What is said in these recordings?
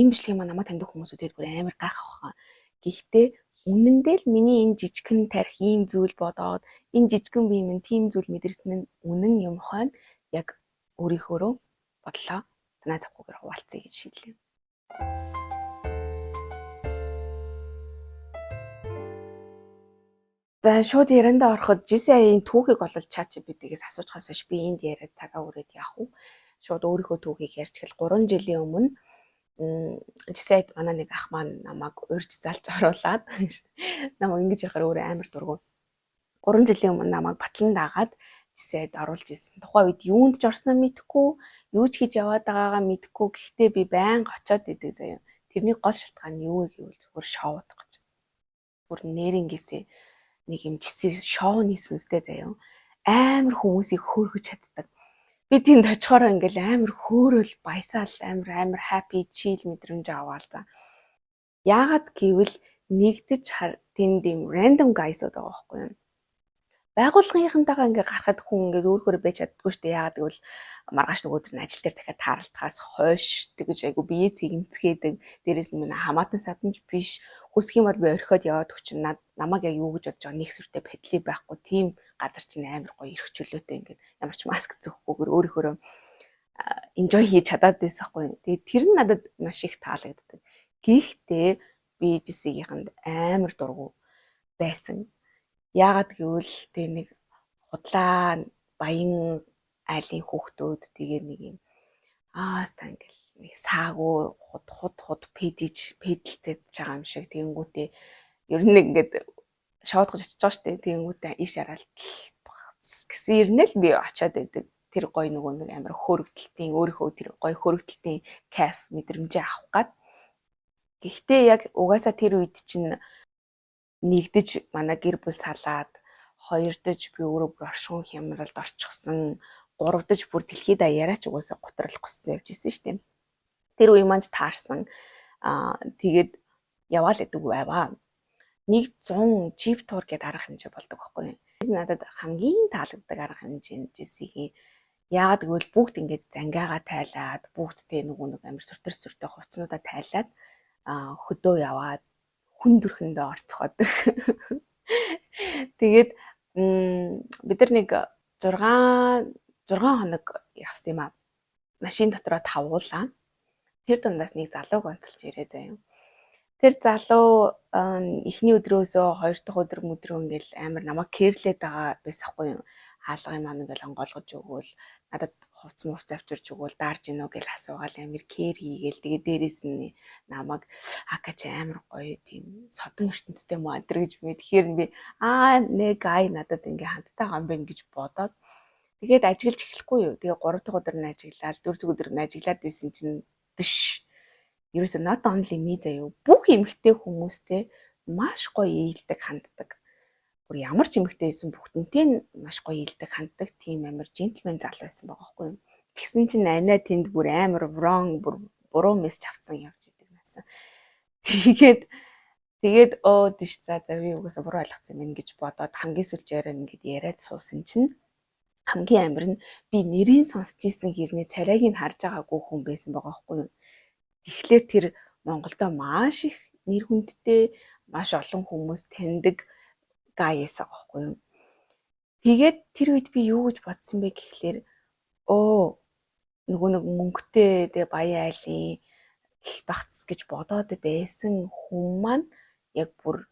Энэ бичлэгийг маань намайг таньдаг хүмүүс үзээд бүр амар гайхах байгаа. Гэхдээ үнэндээ л миний энэ жижигхэн тарих ийм зүйл бодоод энэ жижигхэн бие минь тийм зүйл мэдэрсэн нь үнэн юм хойно яг өөрийнхөөрөө бодлоо санаа зовхгүйгээр хуваалцъя гэж шийдлээ. За шууд яриандаа ороход GCI-ийн түүхийг бол ChatGPT-гээс асуучхаас хойш би энд яриад цагаа өрөөд явах уу? Шууд өөрийнхөө түүхийг ярьж хэл 3 жилийн өмнө GCI-д манай нэг ах маань намайг урьж залж оруулаад намайг ингэж ярахаар өөрөө амар дургу. 3 жилийн өмнө намайг батлан дагаад GCI-д оруулж ирсэн. Тухайн үед юунд ч орсноо мэдэхгүй, юу ч хийж яваад байгаагаа мэдэхгүй. Гэхдээ би байнга очиод идэг заяа. Тэрний гол шалтгаан нь юу гэвэл зүгээр шоу удах гэж. Бүр нэрнгээсээ нэг юм шоуны сүнстэй заяа. Амар хүмүүсийг хөөргөж чаддаг. Би тэнд очихоор ингээл амар хөөрөл баясаал амар happy chill мэдрэмж аваал за. Яагаад гэвэл нэгдэж тэнд юм random guys-ууд байгаа байхгүй юу? Байгууллагынхантайгаа ингээ гарахад хүн ингээ өөрөөрөө байж чаддгүй шүү дээ. Яагаад гэвэл маргааш нөгөөдөр нь ажил дээр дахиад тааралтахаас хойш тэгэж айгу бие цэгэнцгээдэг. Дээрээс нь хамаатан садамж биш. Хүсэх юм бол би орхиод яваад өчн намайг яг юу гэж бодож байгаа нэг сүртэй педли байхгүй. Тийм газар чинь амар гоё ирэх чөлөөтэй ингээ ямар ч маск зөхгүйгээр өөрөөрөө enjoy хийж чадаад байсаахгүй. Тэгээд тэр нь надад маш их таалагддаг. Гэхдээ би GCI-нд амар дургу байсан. Яагаад гэвэл тэг нэг худлаа баян айлын хүүхдүүд тэгээ нэг юм ста ингээл нэг саагүй худ пэдэлцэж байгаа юм шиг тэгэнгүүтээ ер нь ингээд шоудгож очиж байгаа штэ тэгэнгүүтээ иш хараад гэсэн ирнэл би очиод байдаг тэр гой нөгөө нэг амар хөөрөгдөлтийн өөрийнхөө тэр гой хөөрөгдөлтийн кайф мэдрэмжээ авах гад. Гэхдээ яг угаасаа тэр үед чинь нэгдэж манай гэр бүл салаад, хоёрдож би өөрөө бүр оршин хямралд орчихсон, гуравдаж бүр дэлхийд даяараач угаасаа готрол гусцсан явж исэн шүү дээ. Тэр үе маань таарсан. Тэгээд яваал идэг байваа. 100 чип тур гэдэг арга хэмжээ болдог байхгүй юу? Тэр надад хамгийн таалагддаг арга хэмжээ нь GCI. Яагаад гэвэл бүгд ингэж зангиагаа тайлаад, бүгдтэй нөгөө нэг амар сүртэй хувцснуудаа тайлаад хөдөө яваад хүндүрхэндээ орцоход. Тэгээд бид нар нэг 6 хоног явсан юм аа. Машин дотроо тавуулаа. Тэр дундаас нэг залууг онцолж ирээ заяа. Тэр залуу эхний өдрөөсөө 2 дахь өдөр ингээл амар намайг кэрлээд байгаа байсахгүй юу. Хаалгын маань ингээл онгоолгож өгөөл надад хувц авчирч өгөөл даарж гинөө гэж асуугаал амир кэр хийгээл тэгээ дээрээс нь намайг хакач амир гоё тийм содон ертөнцтэй модер гэж би тэгэхээр би нэг гай надад ингээ хандтай байгаа юм байна гэж бодоод тэгээд ажиглаж эхлэхгүй юу. Тэгээ 3 дахь өдөр нь ажиглаад 4 дахь өдөр нь ажиглаад байсан чинь дэш ерөөсөө not only me заяа бүх эмэгтэй хүмүүстэй маш гоё ээлдэг ханддаг. Бүр ямар ч эмэгтэй байсан бүгднтэй маш гоё ээлдэг ханддаг тийм амар джентльмен зал байсан байгаа байхгүй юу. Тэгсэн чинь анаа тэнд бүр амар wrong буруу мессеж авсан явж идэг байсан. Тэгээд дэш за би угаасаа буруу ойлгосон юм гэж бодоод хамгийн сүүлд яриад яриад суусан чинь хамгийн амар нь би нэрийг сонсч ийсэн хэрнээ царайг нь харж байгаагүй хүн байсан байгаа байхгүй юу. Тэгэхээр тэр Монголдо маш их нэр хүндтэй маш олон хүмүүс таньдаг гайс байгаа байхгүй юу. Тэгээд тэр үед би юу гэж бодсон бэ гэхлээр нөгөө нэг мөнгөтэй тэгээ баян айлын багц гэж бодоод байсан хүн маань яг бүр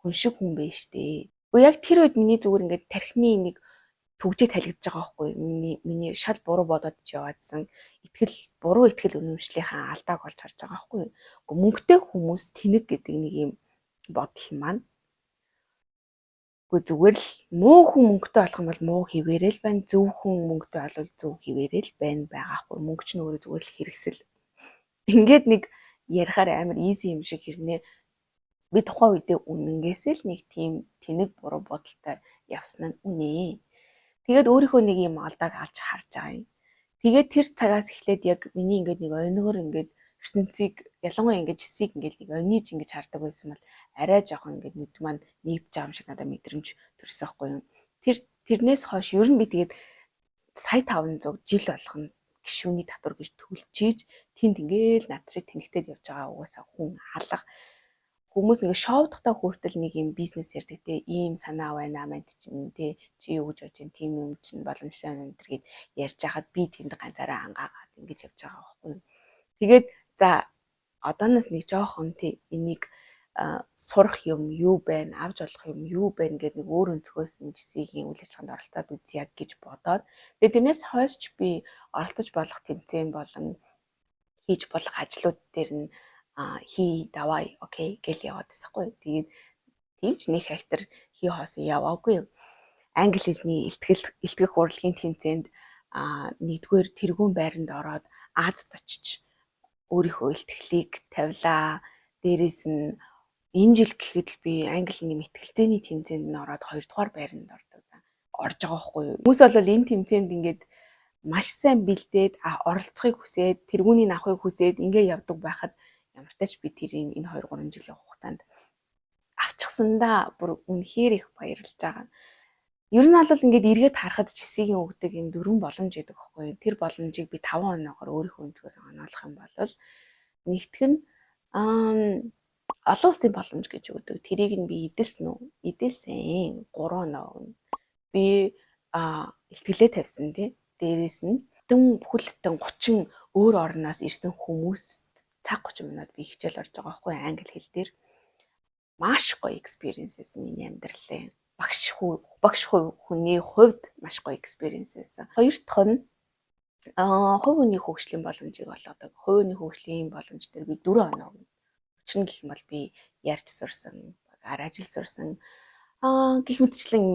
хүн шиг хүн байж тээ. Яг тэр үед миний зүгээр ингээд тархины нэг төгжээ талигдж байгаа байхгүй юу. Миний шал буруу бодоод яваадсан буруу итгэл үнэмшлийнхаа алдааг олж харж байгаа байхгүй юу. Мөнгөтэй хүмүүс тэнэг гэдэг нэг юм бодол маань зүгээр л муу хүн мөнгөтэй болох юм бол муу хിവэрэл байна. Зөв хүн мөнгөтэй олвол зөв хിവэрэл байна байгаахгүй. Мөнгө ч нөөрэ зүгээр л хэрэгсэл. Ингээд нэг ярихаар амар easy юм шиг хэрнээ би тухайн үедээ үнэнгээсээ л нэг тийм тэнэг буруу бодолтой явсан нь үнэ. Тэгээд өөрийнхөө нэг юм алдааг алж харж байгаа юм. Тэгээд тэр цагаас эхлээд яг миний ингээд нэг ойногоор ингээд ертөнцийг ялангуяа ингээд жисийг ингээд нэг ойниж ингэж хардаг байсан бол арай жоохон ингээд нүд маань нэгдэж байгаа юм шиг надад мэдрэмж төрсөн байхгүй юу. Тэрнээс хойш ер нь би тэгээд сая 500 жил болгоно гишүүний татвар гэж төлчиж тэнд ингээл над шиг тэнэгтээд явж байгаа угаасаа хүн алга. Хүмүүс ингээ шоудахтаа хүртэл нэг юм бизнес ярьдаг те ийм санаа байна манд чинь те чи юу гэж бодож тийм юм чинь боломжтой энэ гэд ярьж хахад би тэнд ганцаараа ангаагаад ингэж явж байгаа байхгүй юу. Тэгээд за одооноос нэг жоохон те энийг сурах юм юу байна, авч болох юм юу байна гэдэг нэг өөр өнцгөөс жисигийн үйл ажиллагаанд оролцоод үзье гэж бодоод тэгээд тэрнээс хойш би оролцож болох тэмцээн болон хийж болох ажлууд дээр нь хий давай окей гэл яваад байсахгүй. Тэгээд тийм ч нэг хайтар хий хоосон яваагүй юм. Англи хэлний илтгэх урлагийн тэмцээнд нэгдүгээр тэргүүн байранд ороод Азад очиж өөрийнхөө илтгэлийг тавилаа. Дээрээс нь энэ жил гэхэд л би англи хэлний мэтгэлцээний тэмцээнд нь ороод 2 дугаар байранд орж байгаа байхгүй юу. Хүмүүс бол энэ тэмцээнд ингээд маш сайн бэлдээд оролцохыг хүсээд тэргүүнийг авахыг хүсээд ингээ явдаг байхад ямар ч тач би тэрийн энэ 2-3 жилийн хугацаанд авчихсандаа бүр үнэхээр их баярлж байгаа. Ер нь бол ингээд эргээд харахад жисигийн өгдөг юм 4 боломж гэдэг байхгүй юу. Тэр боломжийг би 5 оноогоор өөрийнхөө өнцгөөс оноолох юм бол нэгтгэх нь олон улсын боломж гэж өгдөг. Тэрийг нь би эдэлсэн үү? Эдэлсэн 3 оноо. Би илтгэлээ тавьсан тий. Дээрээс нь бүхэлдэн 30 өөр орноос ирсэн хүмүүс цаг 30 минут би хичээл орж байгаа байхгүй англи хэл дээр. Маш гоё experiences миний амьдралын багш хүний хувьд маш гоё experience байсан. Хоёр дахь нь хувь хүний хөгжлийн боломжийг олгодог. Хувь хүний хөгжлийн боломж дээр би 4 оноо өгнө. Өчнө гэх юм бол би ярьж сурсан, ажил сурсан, гэх мэтчлэн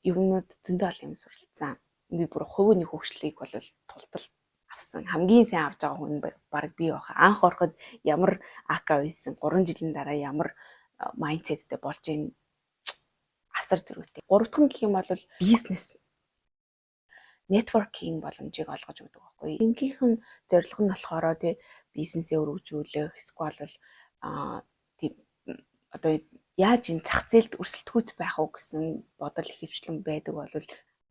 юмнууд зөндөө олон юм суралцсан. Би бүр хувь хүний хөгжлийг бол тултал авсан. Хамгийн сайн авч байгаа хүн баг би баха. Анх ороход ямар ака байсан, 3 жилийн дараа ямар майндсеттэй болж ийн асар зэрэгтэй. Гуравдах нь гэх юм бол бизнес networking боломжийг олгож өгдөг байхгүй. Инкийнх нь зорилго нь болохоор тий бизнесээ өргөжүүлэх, эсвэл одоо яаж энэ зах зээлд өрсөлдөхүйц байх уу гэсэн бодол ихэвчлэн байдаг бол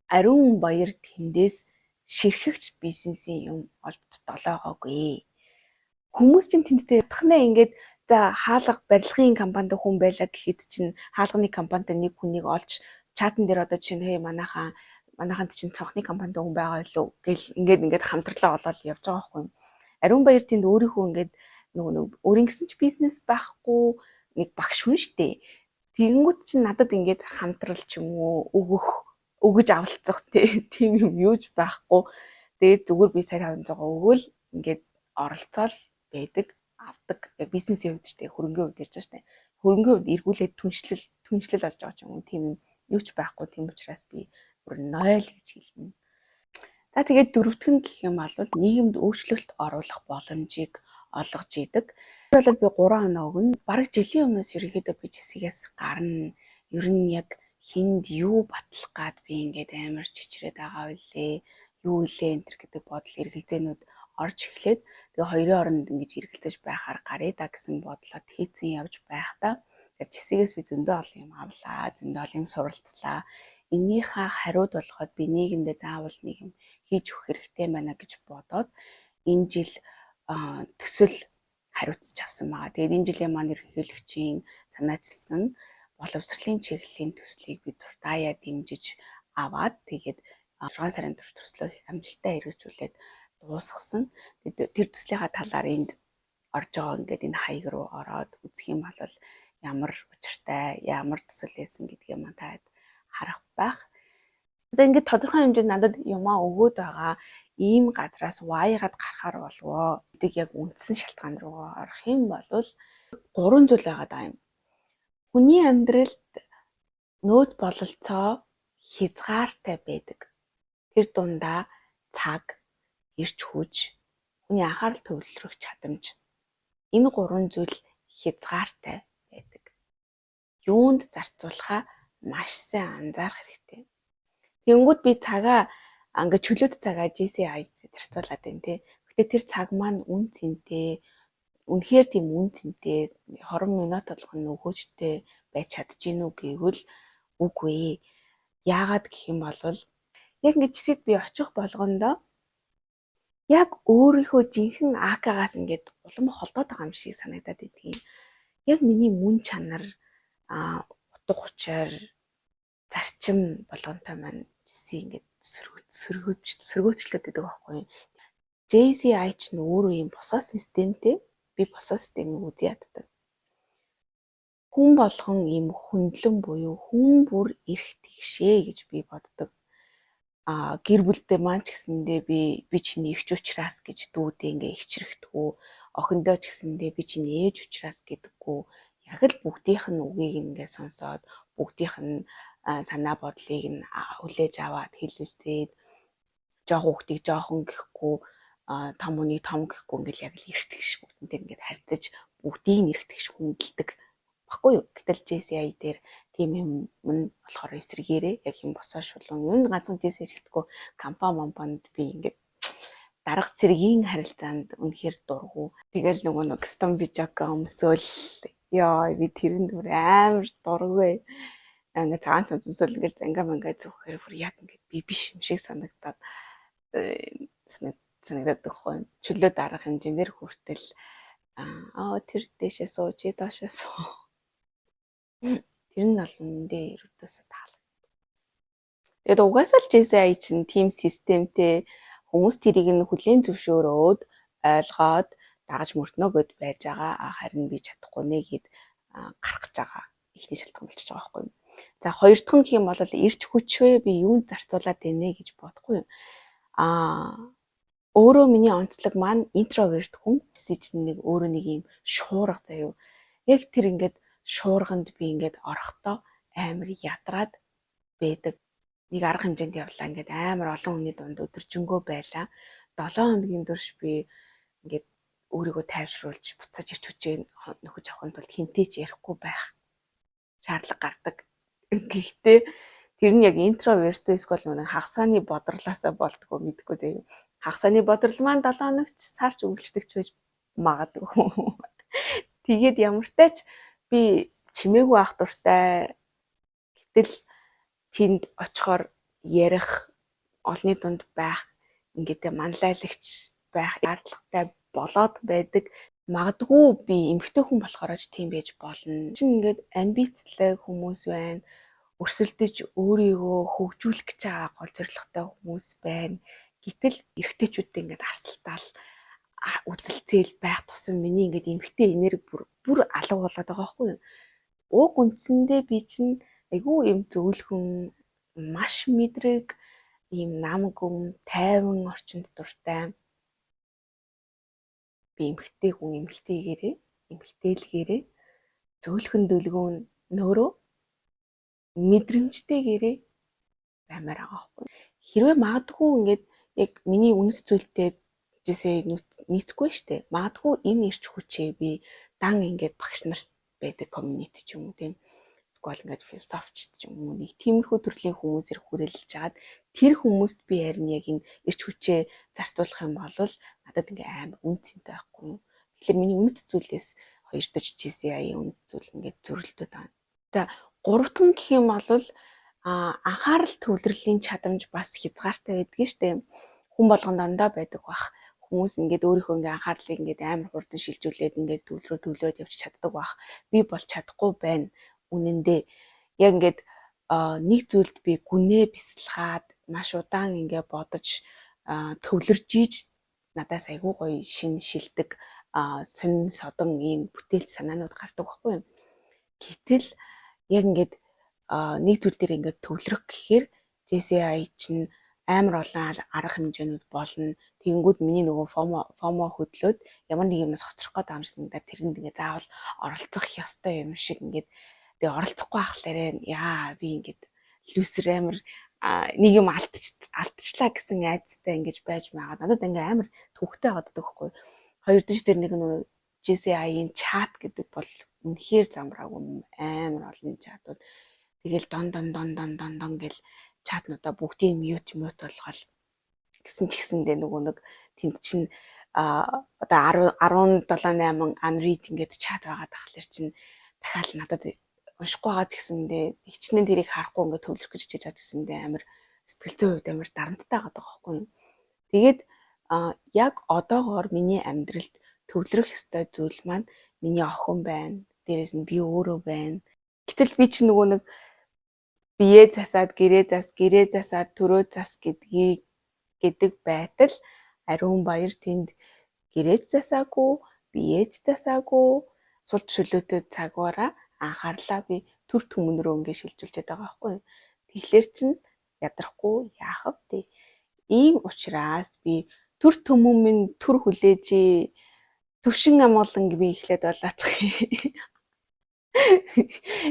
ариун баяр тэндээс ширхэгч бизнесийн юм олж долоогоогүй. Хүмүүс чинь тэндтэй ятхнаа ингээд за хаалга барилгын компанид хүн байлаа гэхэд чинь хаалганы компанид нэг хүнийг олж чатан дээр одоо чинь хээ манайханд чинь цонхны компанид хүн байгаа илүү гэл ингээд хамтралаа олоод явж байгаа байхгүй юм. Ариун баяр тэнд өөрийнхөө ингээд нөгөө өөрийн гэсэн ч бизнес байхгүй нэг багш хүн штэ. Тэгэнгүүт чинь надад ингээд хамтрал ч юм уу өгөж авалцах тийм юм юуж байхгүй. Тэгээд зүгээр би сая 500 өгөөл ингээд оролцоол байдаг, авдаг. Яг бизнесийн хувьд ч хөрөнгөний хувьд ярьж байгаа штэ. Хөрөнгөний хувьд эргүүлээд түншлэл олж байгаа ч юм уу тийм юу ч байхгүй. Тийм учраас би бүр 0 гэж хэлнэ. За тэгээд дөрөвдөг нь гэх юм бол нийгэмд өөрчлөлт оруулах боломжийг олгож идэг. Тэр бол би 3 оноо өгнө. Бараг жилийн өмнөөс ерөнхийдөө би жисигээс гарна. Ер нь яг хинд юу батлах гад би ингээд амар чичрээд байгаа үлээ. Юу илээ энэ гэдэг бодол эргэлзээнүүд орж эхлээд тэгээ хоёрын оронд ингэж эргэлзэж байхаар гаръя да гэсэн бодлоод хийцэн явж байхдаа жисигээс би зөндөө олон юм авлаа, зөндөө олон юм суралцлаа. Энийхээ хариуд болгоод би нийгэмдээ заавал нэг юм хийж өгөх хэрэгтэй байна гэж бодоод энэ жил төсөл хариуцж авсан байгаа. Тэгээд энэ жилийн маань ерөнхийлөгчийн санаачилсан боловсролын чиглэлийн төслийг би дуртаяа дэмжиж аваад тэгээд 6 сарын турш төслөө амжилттай хэрэгжүүлээд дуусгасан. Тэр төслийнхаа талаар энд орж байгаа ингээд энэ хаяг руу ороод үзэх юм бол ямар учиртай, ямар төсөл байсан гэдгийг маань таад харах байх. За ингээд тодорхой хэмжээнд надад юмаа өгөөд байгаа ийм газраас ваягаад гарахаар болвоо гэдэг яг үндсэн шалтгаан руу орох юм бол 3 зүйл байгаа даа юм. Хүний амьдралд нөөц бололцоо хязгаартай байдаг. Тэр дундаа цаг, эрч хүч, хүний анхаарал төвлөрөх чадамж. Энэ 3 зүйл хязгаартай байдаг. Юунд зарцуулахаа маш сайн анзаарах хэрэгтэй. Тэнгүүд би цагаа ингээд чөлөөт цагаа GCI зарцуулаад байна тий. Гэхдээ тэр цаг маань үн цэнтэй, үнэхээр тийм үн цэнтэй 20 минут болгоно өгөөжтэй байж чадчихэв үү гэвэл үгүй. Яагаад гэх юм бол яг ингээд жисэд би очих болгондоо яг өөрийнхөө жинхэнэ АК-гаас ингээд улам холдоод байгаа юм шиг санагдаад идэгин. Яг миний мөн чанар утга учир зарчим болгонтой маань жиси ингээд сөргөөцчлөөд байдаг байхгүй юу. JCI ч нь өөрөө юм босоо системтэй. Би босоо системийг үзье яддаг. Хүн болгон ийм хөндлөн буюу хүн бүр эрх тэгшээ гэж би боддог. Гэр бүлдээ маань ч гэсэндээ би чиний эгч учраас гэж дүүдээ ингээ ихчрэхдэггүй. Охиндоо ч гэсэндээ би чиний ээж учраас гэдэггүй. Яг л бүгдийнх нь үгийг ингээ сонсоод бүгдийнх нь санаа бодлыг нь хүлээж аваад хэлэлцээд жоох хүүхдийг жоохон гэхгүй том үнийг том гэхгүй ингээл яг л эрх тэгш бүгдэнтэй ингээд харьцаж бүгдийг нь эрх тэгш хүндэлдэг баггүй юу. Гэтэл JCI дээр тийм юм болохоор эсрэгээрээ яг юм босоо шулуун юм ганцхан JCI шигдэхгүй компанид би ингээд дарга цэргийн харилцаанд үнэхээр дургу. Тэгэл нөгөө нэг Stone Bijaka өмсөөл яа би тэрэн дүр амар дургүй. Ингээ цагаан цамц өмсөөл ингээл занга мангаа зүгхээр бүр яг ингээд би биш юм шиг санагдаад санагдаад байхгүй. Чөлөө дарга хэмжээгээр хүртэл тэр дэшээ суу чи доошоо суу. Тэр нь бол үнэндээ ерөөдөөсөө таалагдав. Тэгээд угаасаа л JCI чинь team системтэй хүмүүс тэрийг нь хүлээн зөвшөөрөөд ойлгоод дагаж мөртнө гэд байж байгаа. Харин би чадахгүй нэ гэд гарах гэж байгаа. Ихний шалтгаан болчихж байгаа байхгүй юу. За хоёр дахь нь гэх юм бол эрч хүчвэ би юунд зарцуулаад байна гэж бодохгүй юу. Өөрөө миний онцлог маань интроверт хүн чинь нэг өөрөө нэг юм шуурга заяа. Яг тэр ингээд шуурганд би ингээд орохдоо амар ядраад байдаг. Нэг арга хэмжээнд явлаа ингээд амар олон хүний дунд өдөржингөө байлаа. 7 хоногийн турш би ингээд өөрийгөө тайвшруулж буцааж ирч хүчээ нөхөж авахын тулд хинтээч ярихгүй байх шаардлага гардаг. Гэхдээ тэр нь яг интроверт эсвэл нэг хагасааны бодрлаасаа болдгоо мэдгүй заяа. Хагасааны бодрол маань 7 хоногч сарч үргэлжлэгч байж магадгүй. Тэгээд ямартай ч би чимээгүй ах дуртай. Гэтэл тэнд очихоор ярих, олны дунд байх, ингээд манлайлагч байх шаардлагатай болоод байдаг. Магадгүй би эмэгтэй хүн болохоор ч тийм байж болно. Чин ингээд амбицтай хүмүүс байна. Өрсөлдөж өөрийгөө хөгжүүлэх гэж байгаа гол зорилготой хүмүүс байна. Гэтэл эрэгтэйчүүдтэй ингээд арсалтаал үзэлцээл байх тусам миний ингээд эмэгтэй энерги бүр алга болоод байгаа байхгүй юу. Уг үндсэндээ би чинь айгүй юм зөөлхөн маш мэдрэг ийм нам гүм тайван орчинд дуртай. Би эмэгтэй хүн эмэгтэйлгээрээ зөөлхөн дөлгөөн нөөрөө мэдрэмжтэйгээрээ баймаар байгаа байхгүй. Хэрвээ магадгүй ингээд яг миний үнэт зүйлтэй жишээ нийцэхгүй штэ. Магадгүй энэ ирч хүчээ би дан ингээд багш нарт байдаг community ч юм уу тийм. Эсвэл ингээд философч ч юм уу нэг тиймэрхүү төрлийн хүмүүсээр хүрээлж чаад тэр хүмүүст би харин яг энэ ирч хүчээ зарцуулах юм бол надад ингээд амар үн цэнтэй байхгүй юу. Тэгэхээр миний үнэт зүйлээс хоёр дахь JCI үнэт зүйл ингээд зөрөлдөд байна. За гурав дахь нь гэх юм бол анхаарал төвлөрлийн чадамж бас хязгаартай байдаг штэ. Хүн болгонд дандаа байдаг бах. Хүмүүс ингээд өөрийнхөө ингээд анхаарлыг ингээд амар хурдан шилжүүлээд ингээд төвлөрөөд явж чаддаг бах. Би бол чадахгүй байна. Үнэндээ яг ингээд нэг зүйлд би гүнээ бясалгаад маш удаан ингээд бодож төвлөрж ийж надаас айгүй гоё шин шилдэг сонин содон ийм бүтээлч санаанууд гардаг байхгүй юу. Гэтэл яг ингээд нэг зүйл дээр ингээд төвлөрөх гэхээр JCI чинь амар олон арга хэмжээнүүд болно. Тэгэнгүүт миний нөгөө FOMO хөдлөөд ямар нэг юмнаас хоцрох гэдэг амжилтнаа тэрэнд ингээд заавал оролцох ёстой юм шиг ингээд тэгээ оролцохгүй ахлаарэ яа би ингээд лүсэр амар нэг юм алдчихлаа гэсэн айцтай ингэж байж байгаа. Надад ингээ амар төвхтэй байгаад байхгүй. Хоёр дэш дээр нэг нөгөө JCI-ийн чат гэдэг бол үнэхээр замбраагүй амар олон чатууд. Тэгэл дон гэл чатнуудаа бүгдийг мьют болгоод гэсэн ч гэсэндээ нөгөө нэг тэнд чинь одоо 17-8 unread ингээд чат байгаа тахлаар чинь дахиад надад уншихгүй байгаа ч гэсэндээ хичнээн тэрийг харахгүй ингээд төвлөрөх гэж хичээж байгаа гэсэндээ амар сэтгэл зүйн хувьд амар дарамттай байгаа байхгүй юу. Тэгээд яг одоогоор миний амьдралд төвлөрөх ёстой зүйл маань миний охин байна. Дээрээс нь би өөрөө байна. Гэтэл би чи нөгөө нэг бие засаад, гэрээ засаад, төрөө зас гэдэг байтал ариун баяр тэнд гэрээж засаагүй, биеэж засаагүй, сул чөлөөтэй цагаараа анхаарлаа би төр түмэн рүү ингэ шилжүүлж байгаа байхгүй. Тэгэхээр чин ядрахгүй яах вэ? Ийм учраас би төр түмэн минь төр хүлээж төвшин амгалан би эхлээд болоодох юм.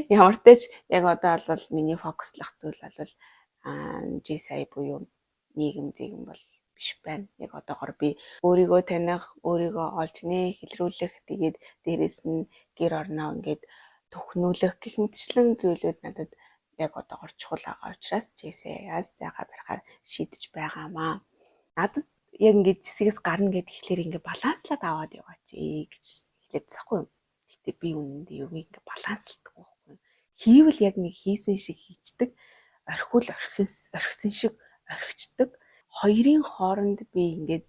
Ямар ч тач яг одоо бол миний фокуслах зүйл бол GSI буюу нийгэм зэгэм бол биш байна. Яг одоогоор би өөрийгөө таних, өөрийгөө олж хэлрүүлэх, тэгээд дээрэс нь гэр орноо ингээд төхнүүлэх гэх мэтчлэн зүйлүүд надад яг одоогоор чухал байгаа учраас GSI-аас заагаад барахаар шийдэж байгаамаа. Надад яг ингээд жисгээс гарна гэд ихлээр ингээд баланслаад аваад яваач гэж хэлээд засахгүй юм. Гэтэ би үнэндээ юу ингээд балансладаг байхгүй. Хийвэл яг нэг хийсэн шиг хийчдэг, орхивол орхисон шиг орхичдаг. Хоёрын хооронд би ингээд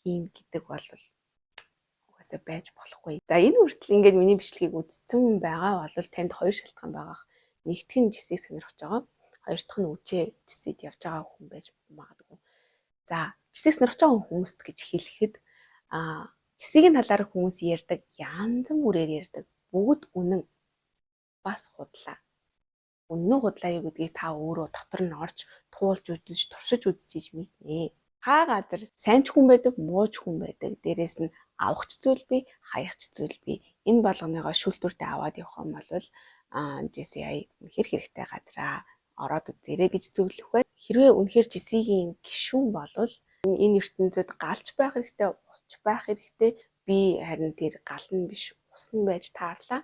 хийн гэдэг бол угаасаа байж болохгүй. За энэ хүртэл ингээд миний бичлэгийг үзсэн байгаа бол танд хоёр шалтгаан байгаа. Нэгдүгээр нь жисийг сонирхож байгаа. Хоёр дахь нь үжээ жисэд явж байгаа хүн байж магадгүй. За жисийг сонирхож байгаа хүмүүст гэж хэлэхэд жисийн талаар хүмүүс ярьдаг, янз бүрээр ярьдаг. Бүгд үнэн бас худлаа. Үнэн худлаа юу гэдгийг та өөрөө дотор нь орж туулж үзэж, туршиж үзчихэж мэднэ. Хаа газар сайн ч хүн байдаг, муу ч хүн байдаг. Дээрээс нь авахч зүйл бий, хаягч зүйл бий. Энэ болгоныгоо шүүлтүртээ аваад явах юм бол GSI үнэхэр хэрэгтэй газараа ороод үзээрэй гэж зөвлөх бай. Хэрвээ үнэхэр GSI-ийн гишүүн болвол энэ ертөнцид галч байх хэрэгтэй, усч байх хэрэгтэй. Би харин тэр гал нь биш, ус нь байж таарлаа.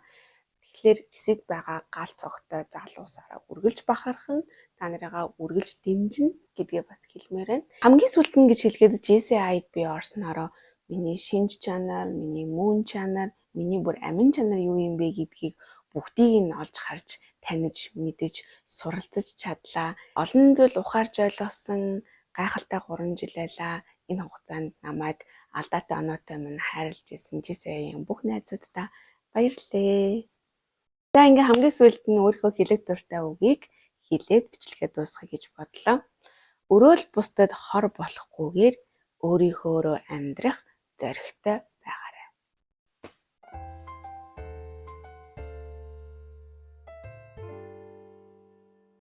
Тэгэхээр GSI-д байгаа гал цогтой залуусаараа үргэлж бахарах нь та нарыгаа үргэлж дэмжинэ гэдгээ бас хэлмээр байна. Хамгийн сүүлд нь гэж хэлэхэд GSI-д би орсноороо миний шинж чанар, миний мөн чанар, миний бүр амин чанар юу юм бэ гэдгийг бүгдийг нь олж харж, таних, мэдэж, суралцаж чадлаа. Олон зүйл ухаарж ойлгосон гайхалтай 3 жил байлаа. Энэ хугацаанд намайг алдаатай оноотой минь хайрлаж исэн GSI-ийн бүх найзуудаа баярлалаа. За ингээ хамгийн сүүлд нь өөрийнхөө хэлэх дуртай үгийг хэлээд бичлэгээ дуусгая гэж бодлоо. Өрөөл бусдад хор болохгүйгээр өөрийнхөөрөө амьдрах зоригтой